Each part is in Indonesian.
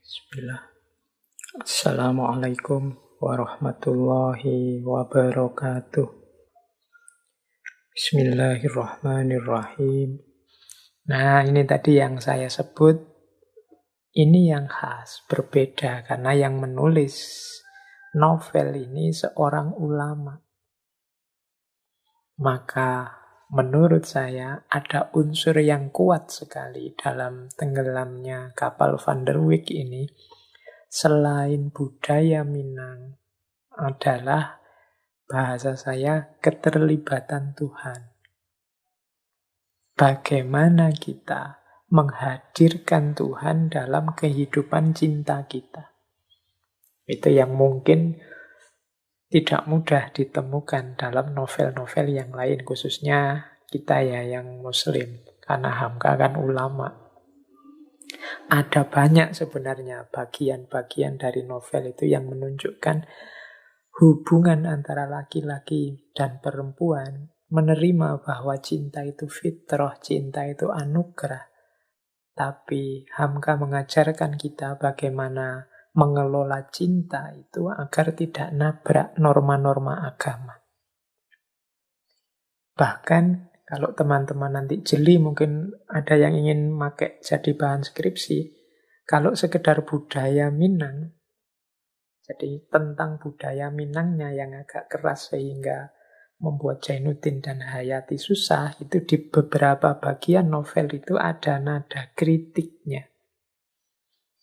Bismillah. Assalamualaikum warahmatullahi wabarakatuh. Bismillahirrahmanirrahim. Nah, ini tadi yang saya sebut, ini yang khas, berbeda karena yang menulis novel ini seorang ulama. Maka menurut saya ada unsur yang kuat sekali dalam tenggelamnya kapal Van der Wijk ini. Selain budaya Minang adalah, bahasa saya, keterlibatan Tuhan. Bagaimana kita menghadirkan Tuhan dalam kehidupan cinta kita. Itu yang mungkin tidak mudah ditemukan dalam novel-novel yang lain, khususnya kita ya yang Muslim, karena Hamka kan ulama. Ada banyak sebenarnya bagian-bagian dari novel itu yang menunjukkan hubungan antara laki-laki dan perempuan, menerima bahwa cinta itu fitrah, cinta itu anugerah. Tapi Hamka mengajarkan kita bagaimana mengelola cinta itu agar tidak nabrak norma-norma agama. Bahkan kalau teman-teman nanti jeli, mungkin ada yang ingin pakai jadi bahan skripsi. Kalau sekedar budaya Minang, jadi tentang budaya Minangnya yang agak keras sehingga membuat Jainuddin dan Hayati susah, itu di beberapa bagian novel itu ada nada kritiknya.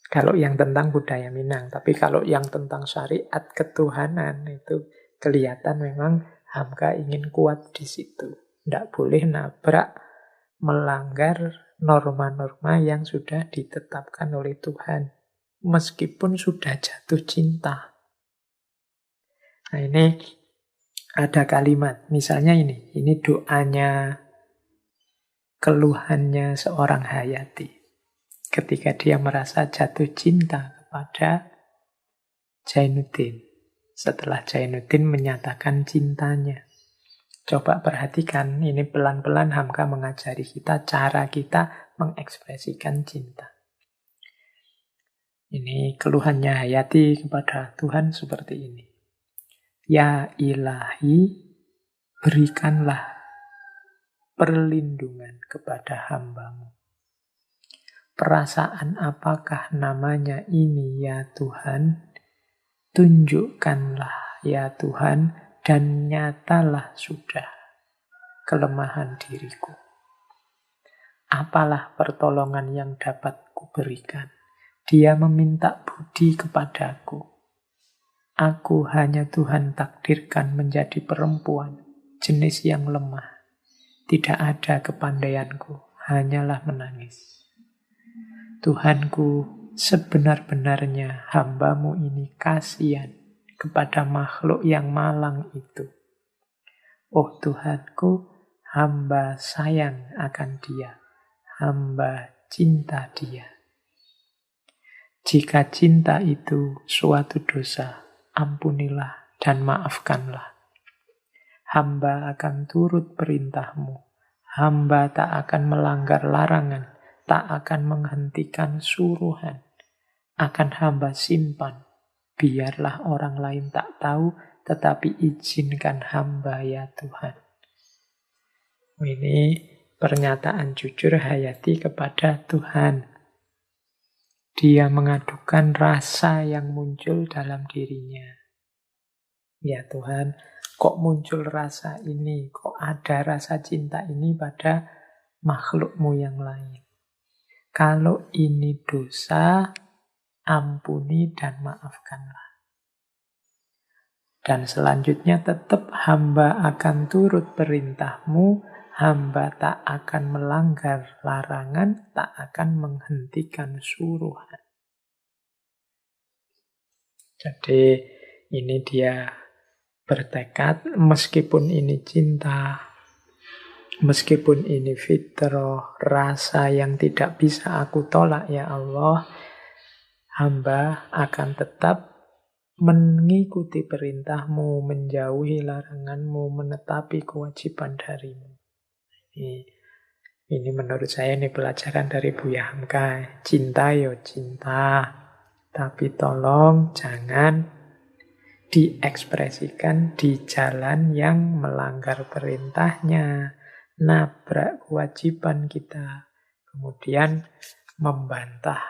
Kalau yang tentang budaya Minang. Tapi kalau yang tentang syariat ketuhanan itu kelihatan memang Hamka ingin kuat di situ. Tidak boleh nabrak, melanggar norma-norma yang sudah ditetapkan oleh Tuhan. Meskipun sudah jatuh cinta. Nah ini ada kalimat. Misalnya ini doanya, keluhannya seorang Hayati. Ketika dia merasa jatuh cinta kepada Jainuddin. Setelah Jainuddin menyatakan cintanya. Coba perhatikan, ini pelan-pelan Hamka mengajari kita cara kita mengekspresikan cinta. Ini keluhannya Hayati kepada Tuhan seperti ini. Ya ilahi, berikanlah perlindungan kepada hambamu. Perasaan apakah namanya ini ya Tuhan? Tunjukkanlah ya Tuhan, dan nyatalah sudah kelemahan diriku. Apalah pertolongan yang dapat kuberikan? Dia meminta budi kepadaku. Aku hanya Tuhan takdirkan menjadi perempuan, jenis yang lemah. Tidak ada kepandaianku, hanyalah menangis. Tuhanku, sebenar-benarnya hambamu ini kasihan kepada makhluk yang malang itu. Oh Tuhanku, hamba sayang akan dia, hamba cinta dia. Jika cinta itu suatu dosa, ampunilah dan maafkanlah. Hamba akan turut perintahmu, hamba tak akan melanggar larangan, tak akan menghentikan suruhan. Akan hamba simpan, biarlah orang lain tak tahu, tetapi izinkan hamba ya Tuhan. Ini pernyataan jujur Hayati kepada Tuhan. Dia mengadukan rasa yang muncul dalam dirinya. Ya Tuhan, kok muncul rasa ini? Kok ada rasa cinta ini pada makhlukmu yang lain? Kalau ini dosa, ampuni dan maafkanlah. Dan selanjutnya tetap hamba akan turut perintahmu, hamba tak akan melanggar larangan, tak akan menghentikan suruhan. Jadi ini dia bertekad, meskipun ini cinta, meskipun ini fitrah, rasa yang tidak bisa aku tolak ya Allah, hamba akan tetap mengikuti perintahmu, menjauhi laranganmu, menetapi kewajiban darimu. Ini menurut saya ini pelajaran dari Buya Hamka. Cinta yo cinta, Tapi tolong jangan diekspresikan di jalan yang melanggar perintahnya, nabrak kewajiban kita, kemudian membantah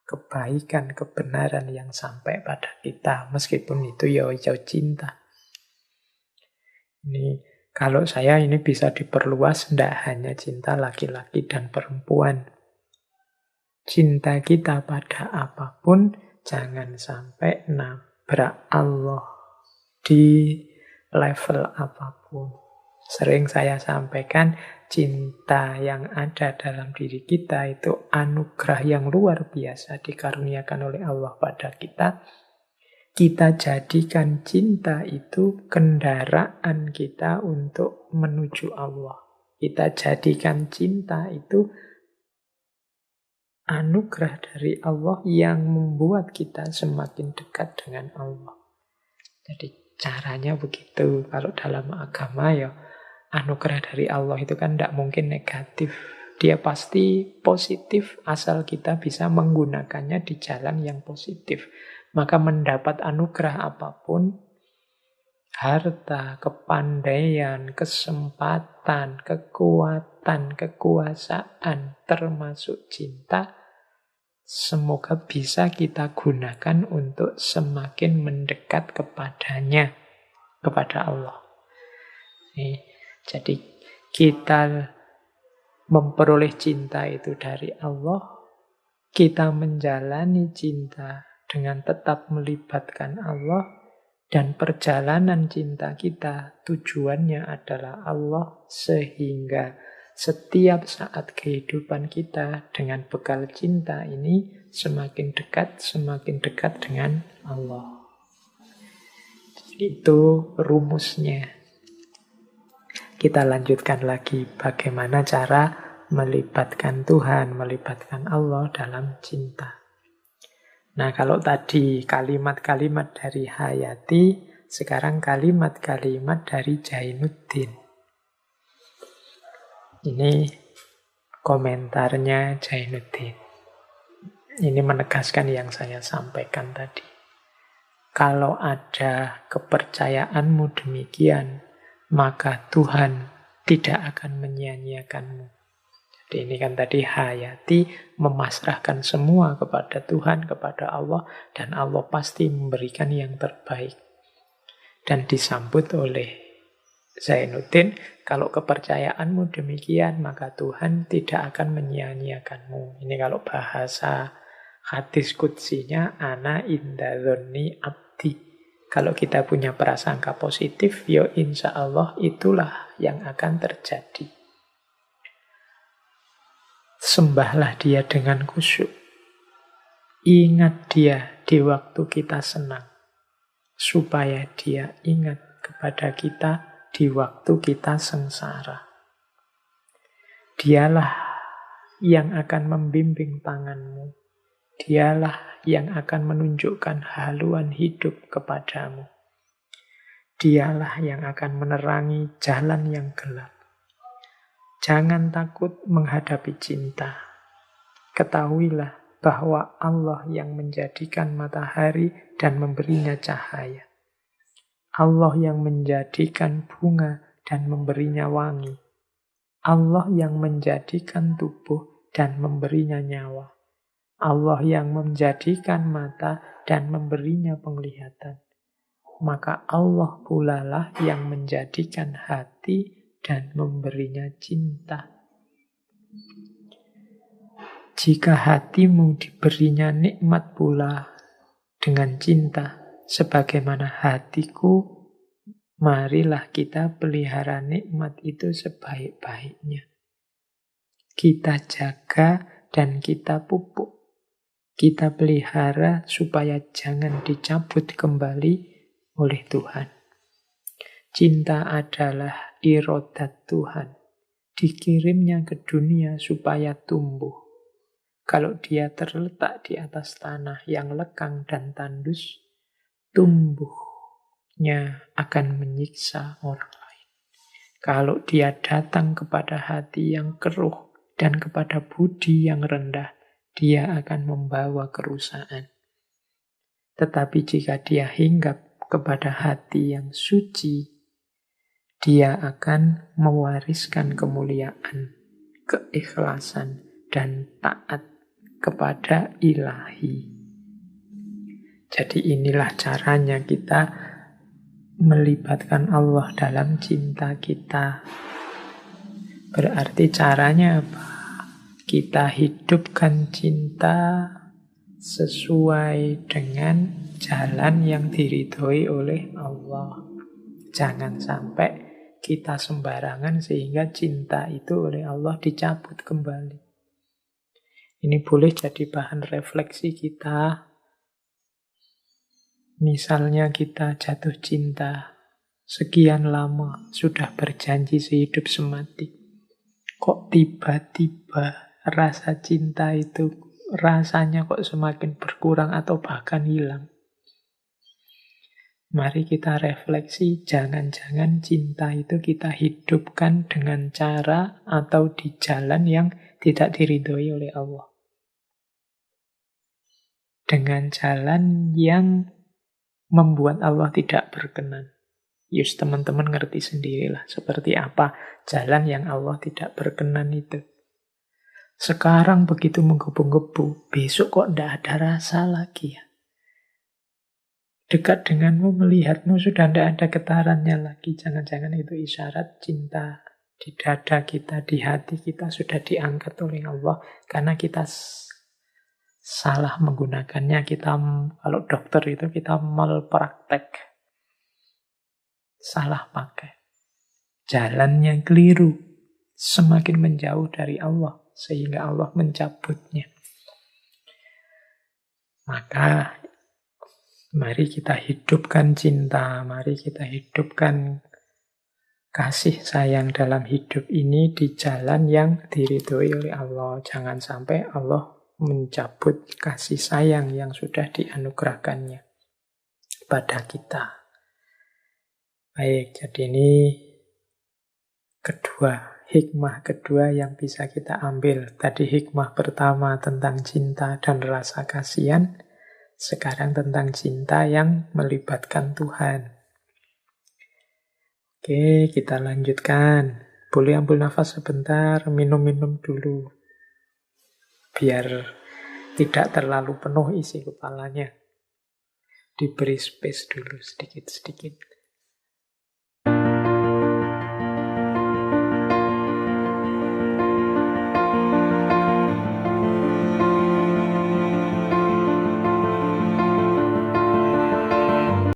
kebaikan, kebenaran yang sampai pada kita, meskipun itu ya cinta. Ini kalau saya ini bisa diperluas, tidak hanya cinta laki-laki dan perempuan. Cinta kita pada apapun, jangan sampai nabrak Allah di level apapun. Sering saya sampaikan, cinta yang ada dalam diri kita itu anugerah yang luar biasa dikaruniakan oleh Allah pada kita. Kita jadikan cinta itu kendaraan kita untuk menuju Allah. Kita jadikan cinta itu anugerah dari Allah yang membuat kita semakin dekat dengan Allah. Jadi caranya begitu. Kalau dalam agama ya anugerah dari Allah itu kan tidak mungkin negatif. Dia pasti positif asal kita bisa menggunakannya di jalan yang positif. Maka mendapat anugerah apapun, harta, kepandaian, kesempatan, kekuatan, kekuasaan, termasuk cinta, semoga bisa kita gunakan untuk semakin mendekat kepadanya, kepada Allah. Jadi kita memperoleh cinta itu dari Allah, kita menjalani cinta dengan tetap melibatkan Allah, dan perjalanan cinta kita tujuannya adalah Allah, sehingga setiap saat kehidupan kita dengan bekal cinta ini semakin dekat dengan Allah. Itu rumusnya. Kita lanjutkan lagi bagaimana cara melibatkan Tuhan, melibatkan Allah dalam cinta. Nah, kalau tadi kalimat-kalimat dari Hayati, sekarang kalimat-kalimat dari Jainuddin. Ini komentarnya Jainuddin. Ini menegaskan yang saya sampaikan tadi. Kalau ada kepercayaanmu demikian, maka Tuhan tidak akan menyia-nyiakanmu. Jadi ini kan tadi Hayati memasrahkan semua kepada Tuhan, kepada Allah, dan Allah pasti memberikan yang terbaik. Dan disambut oleh Zainuddin, kalau kepercayaanmu demikian, maka Tuhan tidak akan menyia-nyiakanmu. Ini kalau bahasa hadis qudsinya, ana inda dzonni abdi. Kalau kita punya prasangka positif, ya insya Allah itulah yang akan terjadi. Sembahlah dia dengan khusyuk. Ingat dia di waktu kita senang, supaya dia ingat kepada kita di waktu kita sengsara. Dialah yang akan membimbing tanganmu. Dialah yang akan menunjukkan haluan hidup kepadamu. Dialah yang akan menerangi jalan yang gelap. Jangan takut menghadapi cinta. Ketahuilah bahwa Allah yang menjadikan matahari dan memberinya cahaya. Allah yang menjadikan bunga dan memberinya wangi. Allah yang menjadikan tubuh dan memberinya nyawa. Allah yang menjadikan mata dan memberinya penglihatan. Maka Allah pula lah yang menjadikan hati dan memberinya cinta. Jika hatimu diberinya nikmat pula dengan cinta, sebagaimana hatiku, marilah kita pelihara nikmat itu sebaik-baiknya. Kita jaga dan kita pupuk. Kita pelihara supaya jangan dicabut kembali oleh Tuhan. Cinta adalah irodat Tuhan. Dikirimnya ke dunia supaya tumbuh. Kalau dia terletak di atas tanah yang lekang dan tandus, tumbuhnya akan menyiksa orang lain. Kalau dia datang kepada hati yang keruh dan kepada budi yang rendah, dia akan membawa kerusakan. Tetapi jika dia hinggap kepada hati yang suci, dia akan mewariskan kemuliaan, keikhlasan, dan taat kepada ilahi. Jadi inilah caranya kita melibatkan Allah dalam cinta kita. Berarti caranya apa? Kita hidupkan cinta sesuai dengan jalan yang diridhoi oleh Allah. Jangan sampai kita sembarangan sehingga cinta itu oleh Allah dicabut kembali. Ini boleh jadi bahan refleksi kita. Misalnya kita jatuh cinta, sekian lama, sudah berjanji sehidup semati. Kok tiba-tiba rasa cinta itu rasanya kok semakin berkurang atau bahkan hilang. Mari kita refleksi, jangan-jangan cinta itu kita hidupkan dengan cara atau di jalan yang tidak diridhoi oleh Allah. Dengan jalan yang membuat Allah tidak berkenan. Yus, teman-teman ngerti sendirilah seperti apa jalan yang Allah tidak berkenan itu. Sekarang begitu menggebu-gebu, besok kok tidak ada rasa lagi ya. Dekat denganmu, melihatmu sudah tidak ada getarannya lagi. Jangan-jangan itu isyarat cinta di dada kita, di hati kita sudah diangkat oleh Allah. Karena kita salah menggunakannya, kita, kalau dokter itu kita malpraktek, salah pakai, jalannya keliru, semakin menjauh dari Allah sehingga Allah mencabutnya. Maka mari kita hidupkan cinta, mari kita hidupkan kasih sayang dalam hidup ini di jalan yang diridhoi oleh Allah. Jangan sampai Allah mencabut kasih sayang yang sudah dianugerahkannya pada kita. Baik, jadi ini hikmah kedua yang bisa kita ambil. Tadi hikmah pertama tentang cinta dan rasa kasihan, sekarang tentang cinta yang melibatkan Tuhan. Oke, kita lanjutkan. Boleh ambil nafas sebentar, minum-minum dulu. Biar tidak terlalu penuh isi kepalanya. Diberi space dulu sedikit-sedikit.